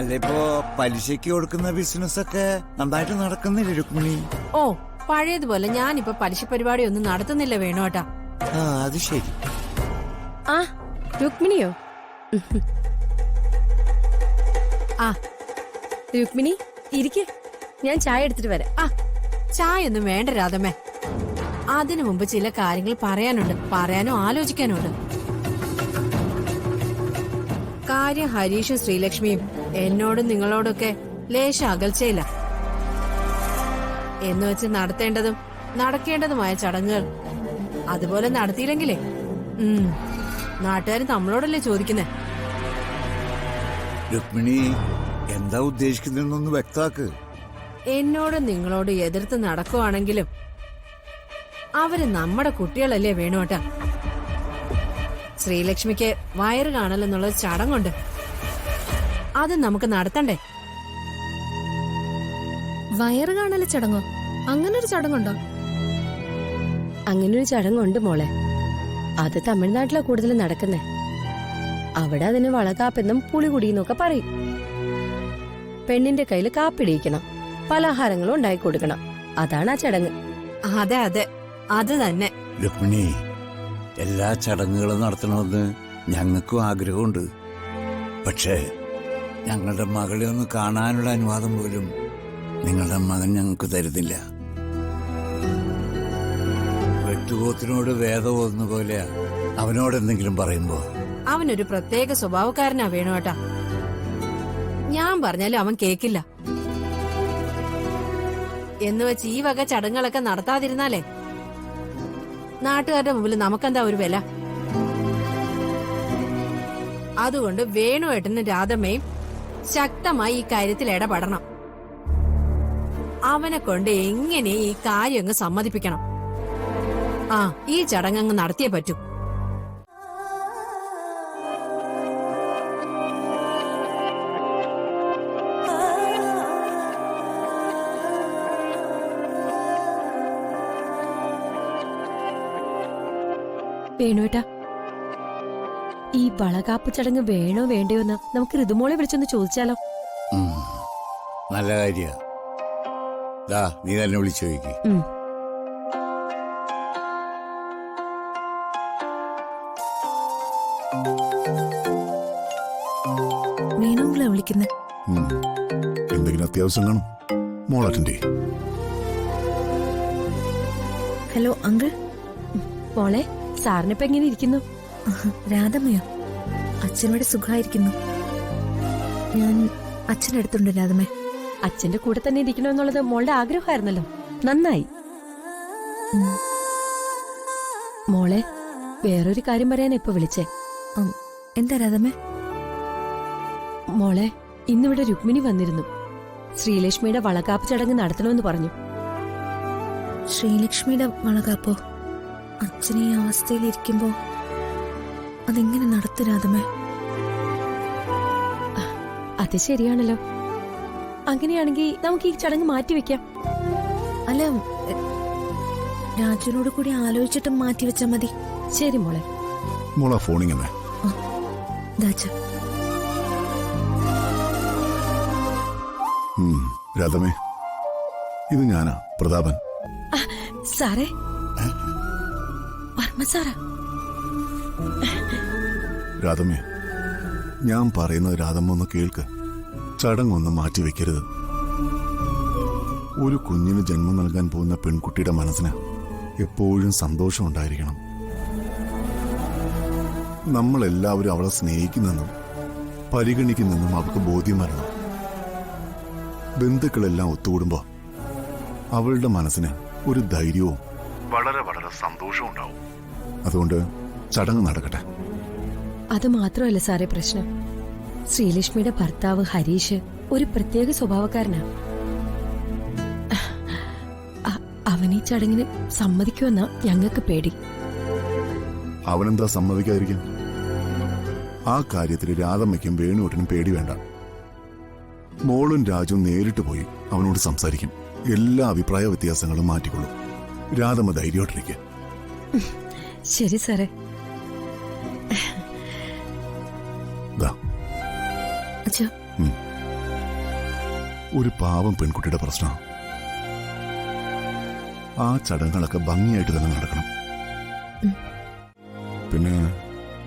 അല്ല ഇപ്പോ പലിശക്ക് കൊടുക്കുന്ന ബിസിനസ് ഒക്കെ നന്നായിട്ട് നടക്കുന്നില്ല രുക്മിണി? ഓ പഴയതുപോലെ ഞാനിപ്പോ പലിശ പരിപാടി ഒന്നും നടത്തുന്നില്ല വേണോട്ടാ. ആ അത് ശരി. ആ രുക്മിണിയോ? ആ രുക്മിണി ഇരിക്കെ, ഞാൻ ചായ എടുത്തിട്ട് വരാം. ആ ചായ ഒന്നും വേണ്ട രാധമ്മേ. അതിനു മുമ്പ് ചില കാര്യങ്ങൾ പറയാനോ ആലോചിക്കാനുണ്ട്. കാര്യം ഹരീഷും ശ്രീലക്ഷ്മിയും എന്നോടും നിങ്ങളോടൊക്കെ ലേശ അകൽച്ചയില്ല. എന്ന് വെച്ച് നടത്തേണ്ടതും നടക്കേണ്ടതുമായ ചടങ്ങുകൾ അതുപോലെ നടത്തിയില്ലെങ്കിലേ നാട്ടുകാർ നമ്മളോടല്ലേ ചോദിക്കുന്നേ. രുക്മിണി എന്താ ഉദ്ദേശിക്കുന്നതെന്നൊന്ന് വ്യക്താക്ക്. എന്നോടും നിങ്ങളോട് എതിർത്ത് നടക്കുവാണെങ്കിലും അവര് നമ്മുടെ കുട്ടികളല്ലേ വേണോട്ടാ. ശ്രീലക്ഷ്മിക്ക് വയറ് കാണലെന്നുള്ള ചടങ്ങുണ്ട്, അത് നമുക്ക് നടത്തണ്ടേ. വയറ് കാണല് ചടങ്ങോ? അങ്ങനൊരു ചടങ്ങുണ്ടോ? അങ്ങനൊരു ചടങ്ങുണ്ട് മോളെ. അത് തമിഴ്നാട്ടിലാ കൂടുതൽ നടക്കുന്നേ. അവിടെ അതിന് വളകാപ്പെന്നും പുളികുടിയെന്നൊക്കെ പറയും. പെണ്ണിന്റെ കയ്യിൽ കാപ്പിടിയിക്കണം, പലഹാരങ്ങളും ഉണ്ടാക്കി കൊടുക്കണം. അതാണ് ആ ചടങ്ങ്. അതെ അതെ അത് തന്നെ. രുക്മിണി എല്ലാ ചടങ്ങുകളും നടത്തണമെന്ന് ഞങ്ങൾക്കും ആഗ്രഹമുണ്ട്. പക്ഷേ ഞങ്ങളുടെ മകളെ ഒന്ന് കാണാനുള്ള അനുവാദം പോലും നിങ്ങളുടെ മകൻ ഞങ്ങൾക്ക് തരുന്നില്ല. വെട്ടുപോത്തിനോട് വേദം ഓതുന്ന പോലെയാ അവനോട് എന്തെങ്കിലും പറയുമ്പോ. അവനൊരു പ്രത്യേക സ്വഭാവക്കാരനാ വേണോട്ടാ. ഞാൻ പറഞ്ഞാലും അവൻ കേക്കില്ല. എന്ന് വെച്ച് ഈ വക ചടങ്ങുകളൊക്കെ നടത്താതിരുന്നാലേ നാട്ടുകാരുടെ മുമ്പിൽ നമുക്കെന്താ ഒരു വില? അതുകൊണ്ട് വേണുവേട്ടനും രാധമ്മയും ശക്തമായി ഈ കാര്യത്തിൽ ഇടപെടണം. അവനെ കൊണ്ട് എങ്ങനെ ഈ കാര്യം അങ്ങ് സമ്മതിപ്പിക്കണം. ആ ഈ ചടങ്ങ് നടത്തിയേ പറ്റൂ. വേണുവേട്ടാ, ഈ വളകാപ്പ് ചടങ്ങ് വേണോ വേണ്ടയോ എന്ന് നമുക്ക് ഋതുമോളെ വിളിച്ചൊന്ന് ചോദിച്ചാലോ? നല്ല കാര്യ. നീ തന്നെ വിളിച്ചു ചോദിക്ക്. വേണോങ്ങളെ വിളിക്കുന്നേ. എന്തെങ്കിലും അത്യാവശ്യം കാണും. മോൾ അറ്റൻഡ് ചെയ്യ്. Hello uncle. മോളെ, സാറിനിപ്പോ എങ്ങനെ ഇരിക്കുന്നു? രാധമ്മയോ? അച്ഛനോട് സുഖമായിരിക്കുന്നു. ഞാൻ അച്ഛൻ്റെ അടുത്തുണ്ട് രാധമ്മ. അച്ഛന്റെ കൂടെ തന്നെ ഇരിക്കണമെന്നുള്ളത് മോളുടെ ആഗ്രഹമായിരുന്നല്ലോ, നന്നായി. മോളെ, വേറൊരു കാര്യം പറയാൻ ഇപ്പൊ വിളിച്ചേ. എന്താ രാധമ്മ? മോളെ, ഇന്നിവിടെ രുക്മിണി വന്നിരുന്നു. ശ്രീലക്ഷ്മിയുടെ വളകാപ്പ് ചടങ്ങ് നടത്തണമെന്ന് പറഞ്ഞു. ശ്രീലക്ഷ്മിയുടെ വളകാപ്പോ? അച്ഛനെ ഈ അവസ്ഥയിലിരിക്കുമ്പോ അതെങ്ങനെ നടത്തു രാധമ്മ? അത് ശരിയാണല്ലോ. അങ്ങനെയാണെങ്കിൽ നമുക്ക് ഈ ചടങ്ങ് മാറ്റിവെക്കാം. അല്ല, രാജുവിനോട് കൂടി ആലോചിച്ചിട്ട് മാറ്റിവെച്ചാ മതി. ശരി മോളെ. മോളാ ഫോണിങ്ങനെ. രാധമേ, ഇത് ഞാനാ, പ്രതാപൻ. സാറേ. വർമ്മ സാറാ. രാധമേ, ഞാൻ പറയുന്നത് രാധമ്മ ഒന്ന് കേൾക്ക്. ചടങ്ങൊന്നും മാറ്റിവെക്കരുത്. ഒരു കുഞ്ഞിന് ജന്മം നൽകാൻ പോകുന്ന പെൺകുട്ടിയുടെ മനസ്സിന് എപ്പോഴും സന്തോഷം ഉണ്ടായിരിക്കണം. നമ്മളെല്ലാവരും അവളെ സ്നേഹിക്കുന്നെന്നും പരിഗണിക്കുന്നെന്നും അവൾക്ക് ബോധ്യം വരണം. ബന്ധുക്കളെല്ലാം ഒത്തുകൂടുമ്പോ അവളുടെ മനസ്സിന് ഒരു ധൈര്യവും വളരെ വളരെ സന്തോഷവും ഉണ്ടാവും. അതുകൊണ്ട് ചടങ്ങ് നടക്കട്ടെ. അത് മാത്രമല്ല സാറേ പ്രശ്നം. ശ്രീലക്ഷ്മിയുടെ ഭർത്താവ് ഹരീഷ് ഒരു പ്രത്യേക സ്വഭാവക്കാരനാ. അവൻ ഈ ചടങ്ങിന് സമ്മതിക്കുമെന്നാ ഞങ്ങൾക്ക് പേടി. അവനെന്താ സമ്മതിക്കാതിരിക്കും? ആ കാര്യത്തിൽ രാധമ്മയ്ക്കും വേണുവേട്ടനും പേടി വേണ്ട. മോളും രാജുവും നേരിട്ട് പോയി അവനോട് സംസാരിക്കും. എല്ലാ അഭിപ്രായ വ്യത്യാസങ്ങളും മാറ്റിക്കൊള്ളും. രാധമ്മ ധൈര്യോട്ടിരിക്കുക. ശരി സാറേ. ഒരു പാവം പെൺകുട്ടിയുടെ പ്രശ്നം. ആ ചടങ്ങുകളൊക്കെ ഭംഗിയായിട്ട് തന്നെ നടക്കണം. പിന്നെ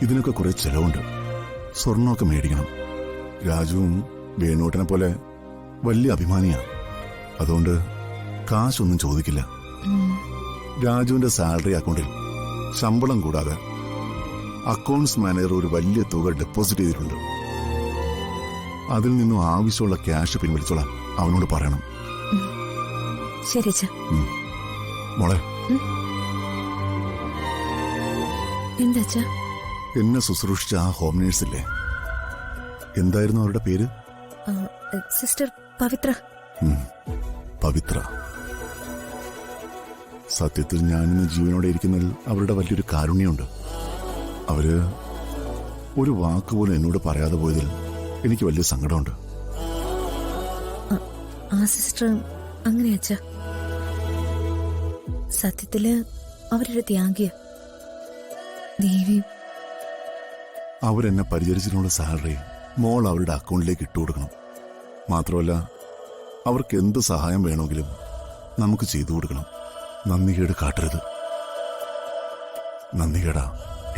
ഇതിനൊക്കെ കുറെ ചെലവുണ്ട്. സ്വർണമൊക്കെ മേടിക്കണം. രാജുവും വേണുവേട്ടനെ പോലെ വലിയ അഭിമാനിയാണ്. അതുകൊണ്ട് കാശൊന്നും ചോദിക്കില്ല. രാജുവിന്റെ സാലറി അക്കൗണ്ടിൽ ശമ്പളം കൂടാതെ അക്കൗണ്ട്സ് മാനേജർ ഒരു വലിയ തുക ഡെപ്പോസിറ്റ് ചെയ്തിട്ടുണ്ട്. അതിൽ നിന്നും ആവശ്യമുള്ള ക്യാഷ് പിൻവലിച്ചോളാം അവനോട് പറയണം. ശരി അച്ഛാ. മോളെ, എന്താ അച്ഛാ? എന്നെ ശുശ്രൂഷിച്ച ആ ഹോം നേഴ്സില്ലേ, എന്തായിരുന്നു അവരുടെ പേര്? സിസ്റ്റർ പവിത്ര. പവിത്ര. സത്യത്തിൽ ഞാനിന്ന് ജീവനോടെ ഇരിക്കുന്നതിൽ അവരുടെ വലിയൊരു കാരുണ്യമുണ്ട്. അവര് ഒരു വാക്കുപോലും എന്നോട് പറയാതെ പോയതിൽ എനിക്ക് വലിയ സങ്കടമുണ്ട്. ആ സിസ്റ്റർ അങ്ങനെ അച്ഛാ. സത്യത്തില് അവരൊരു ത്യാഗിയ. ദേവി അവരെന്നെ പരിചരിച്ചതിനുള്ള സാലറി മോൾ അവരുടെ അക്കൗണ്ടിലേക്ക് ഇട്ടുകൊടുക്കണം. മാത്രമല്ല, അവർക്ക് എന്ത് സഹായം വേണമെങ്കിലും നമുക്ക് ചെയ്തു കൊടുക്കണം. നന്ദികേട് കാട്ടരുത്. നന്ദികേടാ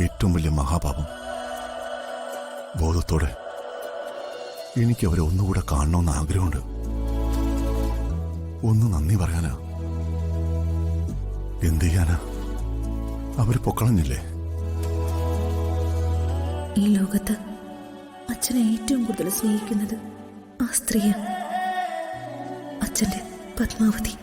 ഏറ്റവും വലിയ മഹാപാപം. ബോധത്തോടെ എനിക്ക് അവരെ ഒന്നുകൂടെ കാണണമെന്ന് ആഗ്രഹമുണ്ട്. ഒന്ന് നന്ദി പറയാനാ. എന്ത് ചെയ്യാനാ? അവര് പൊക്കളഞ്ഞില്ലേ? ഈ ലോകത്ത് അച്ഛനെ ഏറ്റവും കൂടുതൽ സ്നേഹിക്കുന്നത് ആ സ്ത്രീയാണ്. അച്ഛന്റെ പത്മാവതി.